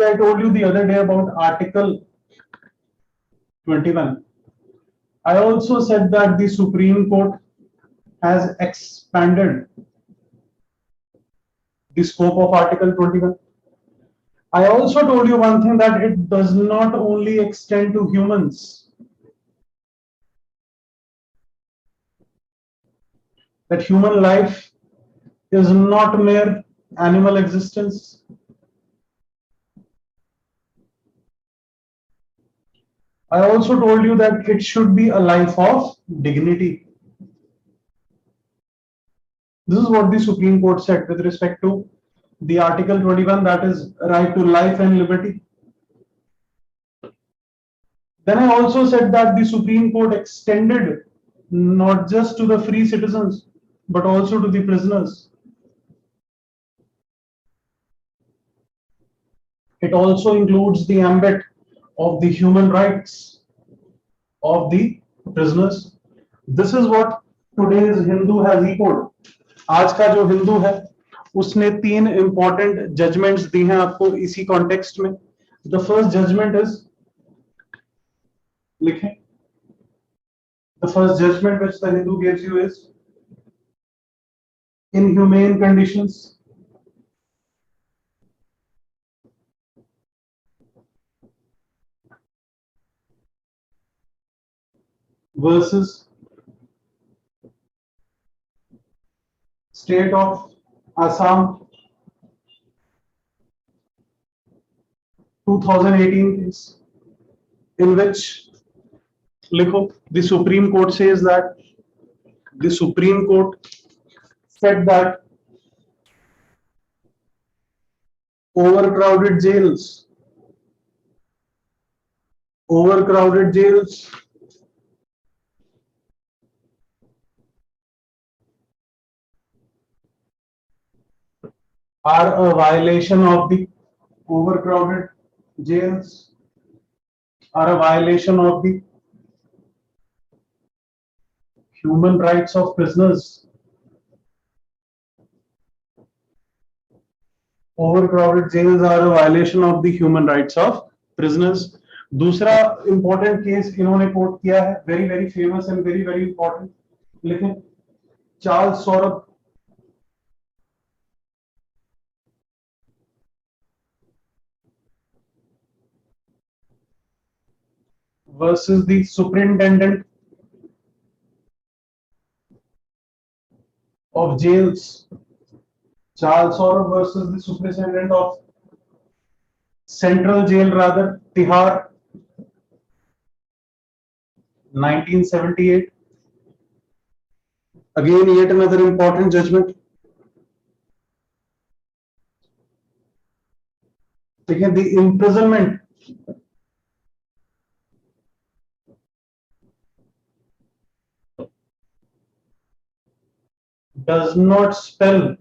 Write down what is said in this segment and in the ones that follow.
I told you the other day about Article 21. I also said that the Supreme Court has expanded the scope of Article 21. I also told you one thing, that it does not only extend to humans, that human life is not mere animal existence. I also told you that it should be a life of dignity. This is what the Supreme Court said with respect to the Article 21, that is right to life and liberty. Then I also said that the Supreme Court extended not just to the free citizens, but also to the prisoners. It also includes the ambit of the human rights of the prisoners. This is what today's Hindu has echoed. आज का जो हिंदू है उसने तीन important judgments दी हैं आपको इसी context में. द फर्स्ट जजमेंट इज, लिखें, the first judgment which the Hindu gives you is inhumane conditions versus state of Assam 2018 case, in which, likho, the Supreme Court says that the Supreme Court said that overcrowded jails are a violation of the overcrowded jails are a violation of the human rights of prisoners. Overcrowded jails are a violation of the human rights of prisoners. दूसरा important case इन्होंने quote किया है, very very famous and very very important, लेकिन Charles Sobhraj versus the superintendent of jails. Charles Saurabh versus the superintendent of Central Jail, rather, Tihar, 1978. Again, yet another important judgment. Again, the imprisonment does not spell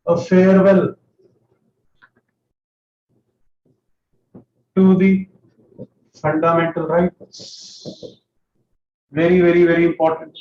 a farewell to the fundamental rights. Very, very, very important.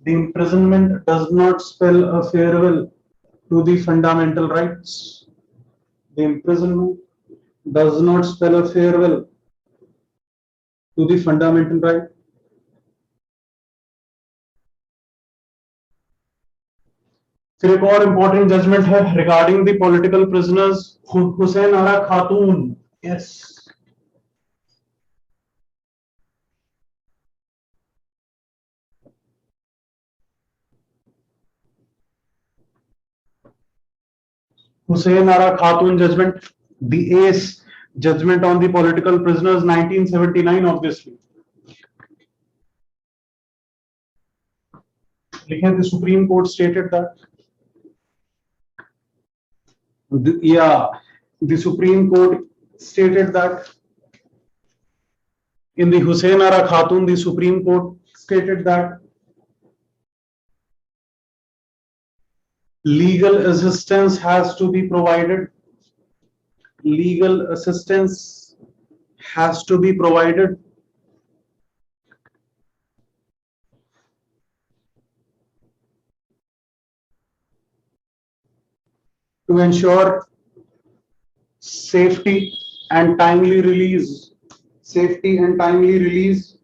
The imprisonment does not spell a farewell to the fundamental rights. The imprisonment does not spell a farewell to the fundamental right. फिर एक और important judgement है regarding the political prisoners, Hussain Ara Khatun. Yes, Hussain Ara Khatun judgment, the ACE judgment on the political prisoners, 1979, obviously. The Supreme Court stated that. The Supreme Court stated that in the Hussain Ara Khatun, the Supreme Court stated that legal assistance has to be provided. Legal assistance has to be provided to ensure safety and timely release, safety and timely release,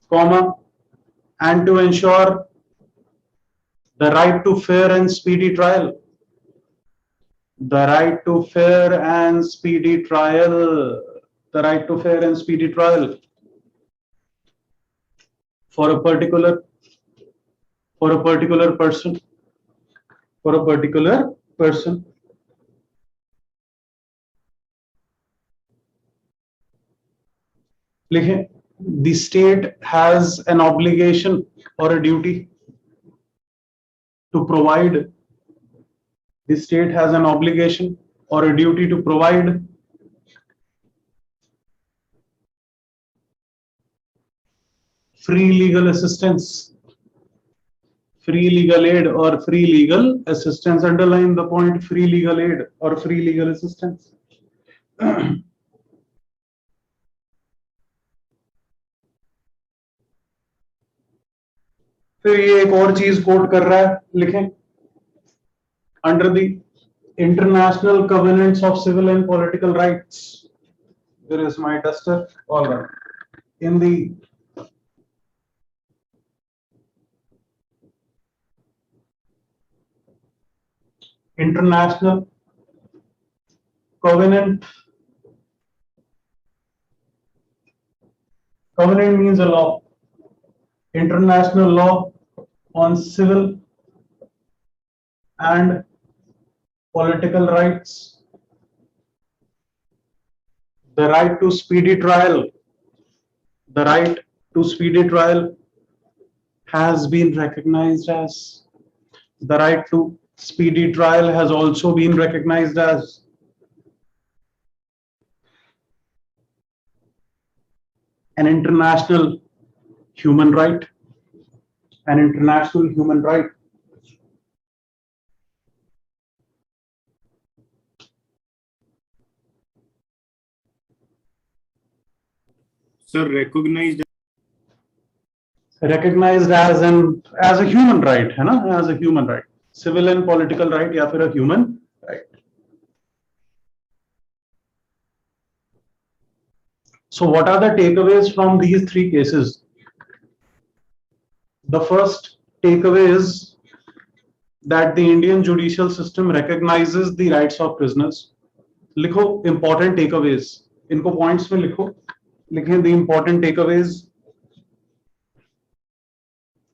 comma, and to ensure the right to fair and speedy trial, the right to fair and speedy trial, the right to fair and speedy trial for a particular person, for a particular person. लिखें, the state has an obligation or a duty to provide, the state has an obligation or a duty to provide free legal assistance, free legal aid or free legal assistance. Underline the point, free legal aid or free legal assistance. फिर ये एक और चीज coat कर रहा है, लिखें, under the international covenants of civil and political rights. There is my duster. All right. In the international covenant, covenant means a law, international law on civil and political rights, the right to speedy trial, the right to speedy trial has been recognized as, the right to speedy trial has also been recognized as an international human right, an international human right. Sir, recognized as a human right, है ना, as a human right, civil and political right या फिर a human right. So what are the takeaways from these three cases? The first takeaway is that the Indian judicial system recognizes the rights of prisoners. लिखो important takeaways, इनको points में लिखो, लिखें the important takeaways,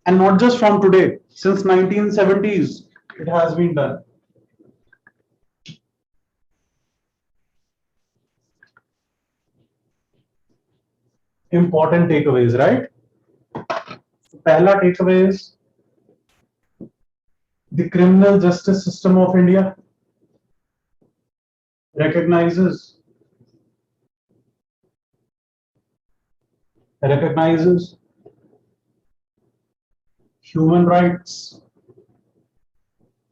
and not just from today, since 1970s it has been done. Important takeaways, right? पहला takeaway is the criminal justice system of India recognizes human rights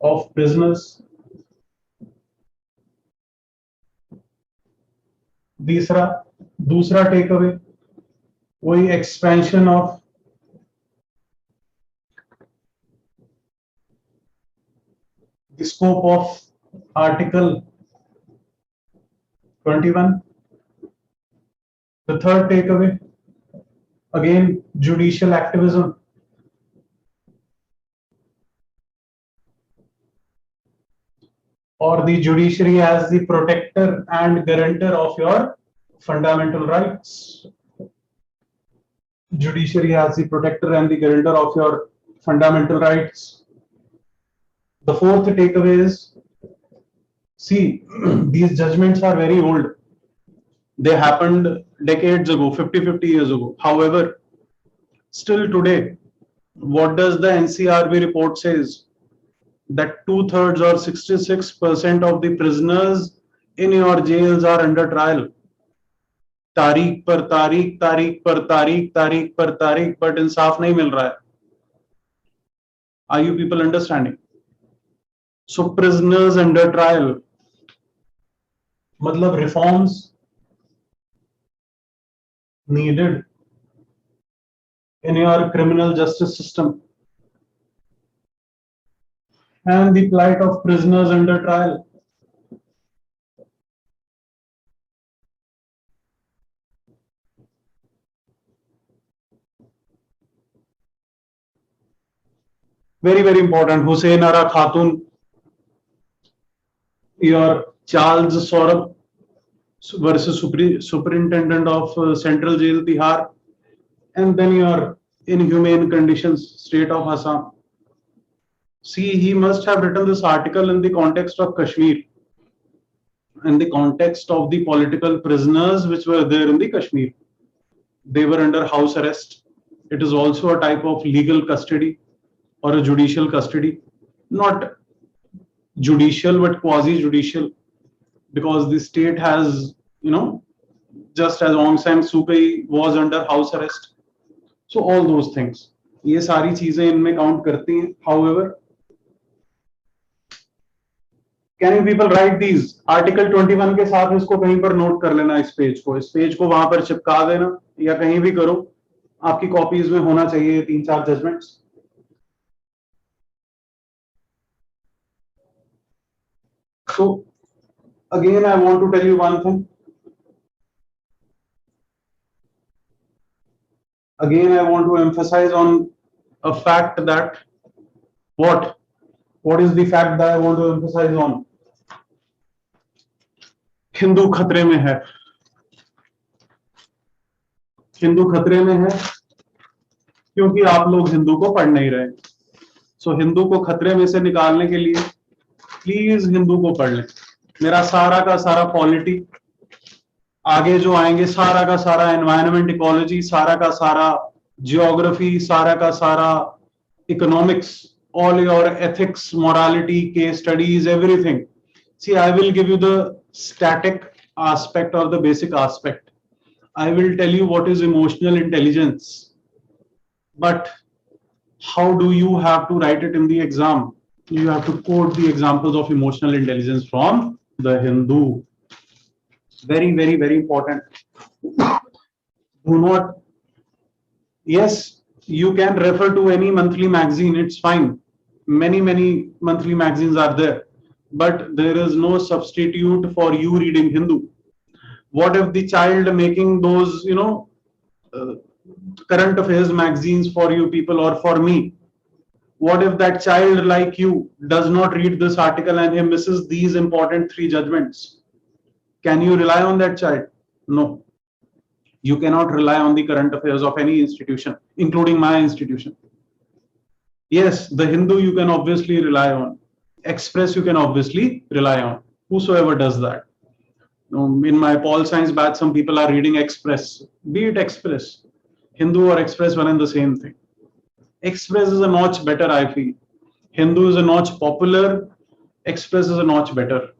of prisoners. दूसरा takeaway, वही expansion of the scope of Article 21. The third takeaway, again, judicial activism. Or the judiciary as the protector and guarantor of your fundamental rights. Judiciary as the protector and the guarantor of your fundamental rights. The fourth takeaway is, see, these judgments are very old. They happened decades ago, 50 years ago. However, still today, what does the NCRB report says? That 2/3 or 66% of the prisoners in your jails are under trial. तारीख पर तारीख, तारीख पर तारीख, तारीख पर तारीख, but इंसाफ नहीं मिल रहा है. Are you people understanding? So prisoners under trial, मतलब reforms needed in your criminal justice system. and the plight of prisoners under trial. Very, very important. Hussein Ara Khatun, your Charles Saurabh versus Superintendent of Central Jail Tihar, and then your inhumane conditions, state of Assam. See, he must have written this article in the context of Kashmir, in the context of the political prisoners which were there in the Kashmir. They were under house arrest. It is also a type of legal custody or a judicial custody, not judicial but quasi judicial, because the state has, just as Aung San Suu Kyi was under house arrest. So all those things, ये सारी चीजें इनमें count करती हैं. However, can you people write these? Article 21 के साथ इसको कहीं पर नोट कर लेना, इस पेज को वहां पर चिपका देना या कहीं भी करो. आपकी कॉपीज में होना चाहिए 3-4 judgements. So again, I want to tell you one thing. Again, I want to emphasize on a fact that what is the fact that I want to emphasize on? Hindu खतरे में है. हिंदू खतरे में है क्योंकि आप लोग हिंदू को पढ़ नहीं रहे. सो हिंदू को खतरे में से निकालने के लिए प्लीज हिंदू को पढ़ लें. मेरा सारा का सारा पॉलिटी आगे जो आएंगे, सारा का सारा एनवायरनमेंट इकोलॉजी, सारा का सारा जियोग्राफी, सारा का सारा economics, all your ethics, morality, case studies, everything. See, I will give you the static aspect or the basic aspect. I will tell you what is emotional intelligence. But how do you have to write it in the exam? You have to quote the examples of emotional intelligence from the Hindu. Very, very, very important. Do not, yes, you can refer to any monthly magazine, it's fine. Many monthly magazines are there, but there is no substitute for you reading Hindu. What if the child making those, current affairs magazines for you people or for me? What if that child like you does not read this article and he misses these important 3 judgments? Can you rely on that child? No. You cannot rely on the current affairs of any institution, including my institution. Yes, the Hindu you can obviously rely on. Express you can obviously rely on. Whosoever does that. In my Pol Science batch, some people are reading Express. Be it Express. Hindu or Express, one and the same thing. Express is a notch better, I feel. Hindu is a notch popular. Express is a notch better.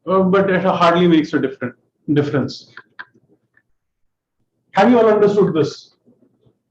But it hardly makes a difference. Have you all understood this?